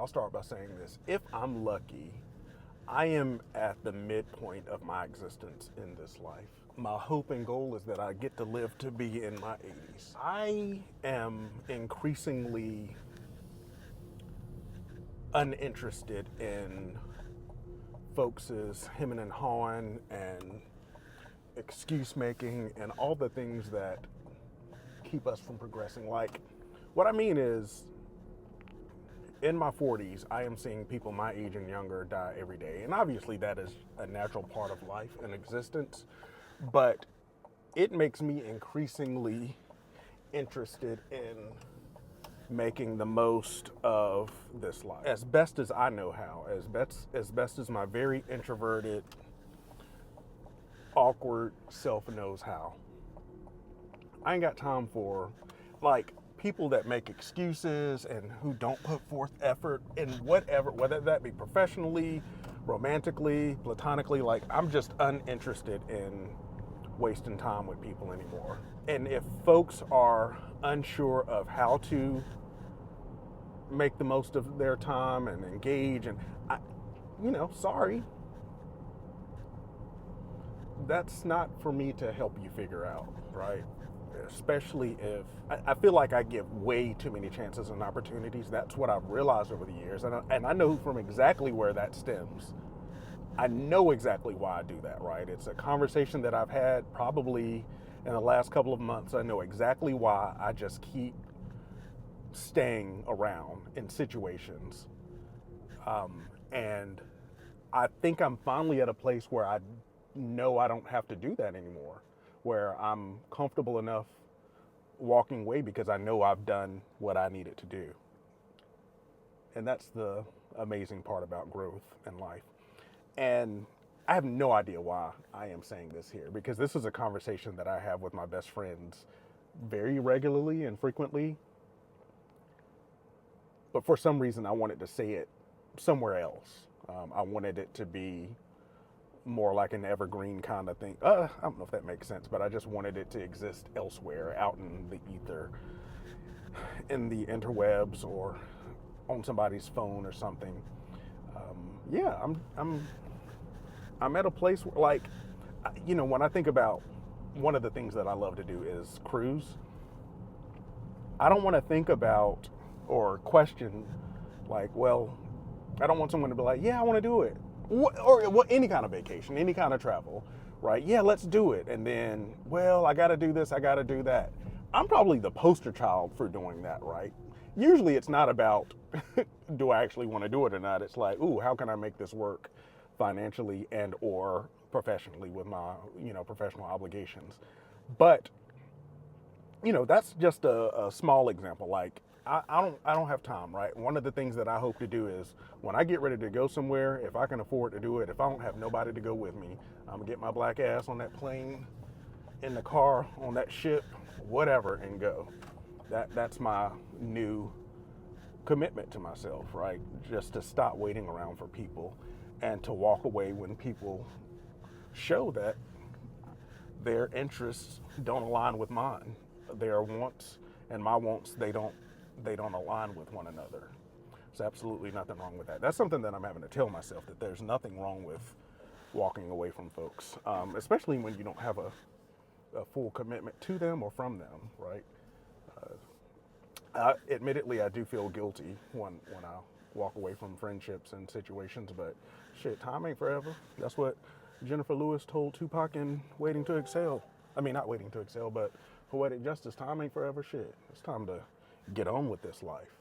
I'll start by saying this. If I'm lucky, I am at the midpoint of my existence in this life. My hope and goal is that I get to live to be in my 80s. I am increasingly uninterested in folks' hemming and hawing and excuse making and all the things that keep us from progressing. Like, what I mean is, in my 40s, I am seeing people my age and younger die every day. And obviously, that is a natural part of life and existence. But it makes me increasingly interested in making the most of this life as best as I know how, as best as my very introverted, awkward self knows how. I ain't got time for like people that make excuses and who don't put forth effort in whatever, whether that be professionally, romantically, platonically. Like, I'm just uninterested in wasting time with people anymore. And if folks are unsure of how to make the most of their time and engage, and sorry, that's not for me to help you figure out, right? Especially if I feel like I give way too many chances and opportunities. That's what I've realized over the years, and I know from exactly where that stems. I know exactly why I do that, right? It's a conversation that I've had probably in the last couple of months. I know exactly why I just keep staying around in situations. And I think I'm finally at a place where I know I don't have to do that anymore, where I'm comfortable enough walking away because I know I've done what I needed to do. And that's the amazing part about growth in life. And I have no idea why I am saying this here, because this is a conversation that I have with my best friends very regularly and frequently. But for some reason, I wanted to say it somewhere else. I wanted it to be more like an evergreen kind of thing. I don't know if that makes sense, but I just wanted it to exist elsewhere, out in the ether, in the interwebs, or on somebody's phone or something. Yeah, I'm at a place where, like, when I think about one of the things that I love to do is cruise. I don't want to think about or question, like, well, I don't want someone to be like, yeah, I want to do it. Or any kind of vacation, any kind of travel, right? Yeah, let's do it. And then, well, I got to do this, I got to do that. I'm probably the poster child for doing that, right? Usually it's not about do I actually want to do it or not. It's like, ooh, how can I make this work financially and or professionally with my, professional obligations. But, that's just a small example. Like, I don't have time, right? One of the things that I hope to do is when I get ready to go somewhere, if I can afford to do it, if I don't have nobody to go with me, I'm gonna get my black ass on that plane, in the car, on that ship, whatever, and go. That's my new commitment to myself, right? Just to stop waiting around for people and to walk away when people show that their interests don't align with mine. Their wants and my wants, they don't align with one another. There's absolutely nothing wrong with that. That's something that I'm having to tell myself, that there's nothing wrong with walking away from folks, especially when you don't have a full commitment to them or from them, right? Admittedly, I do feel guilty when I walk away from friendships and situations, but shit, time ain't forever. That's what Jennifer Lewis told Tupac in Waiting to Exhale. I mean, not Waiting to Exhale, but Poetic Justice. Time ain't forever. Shit, it's time to get on with this life.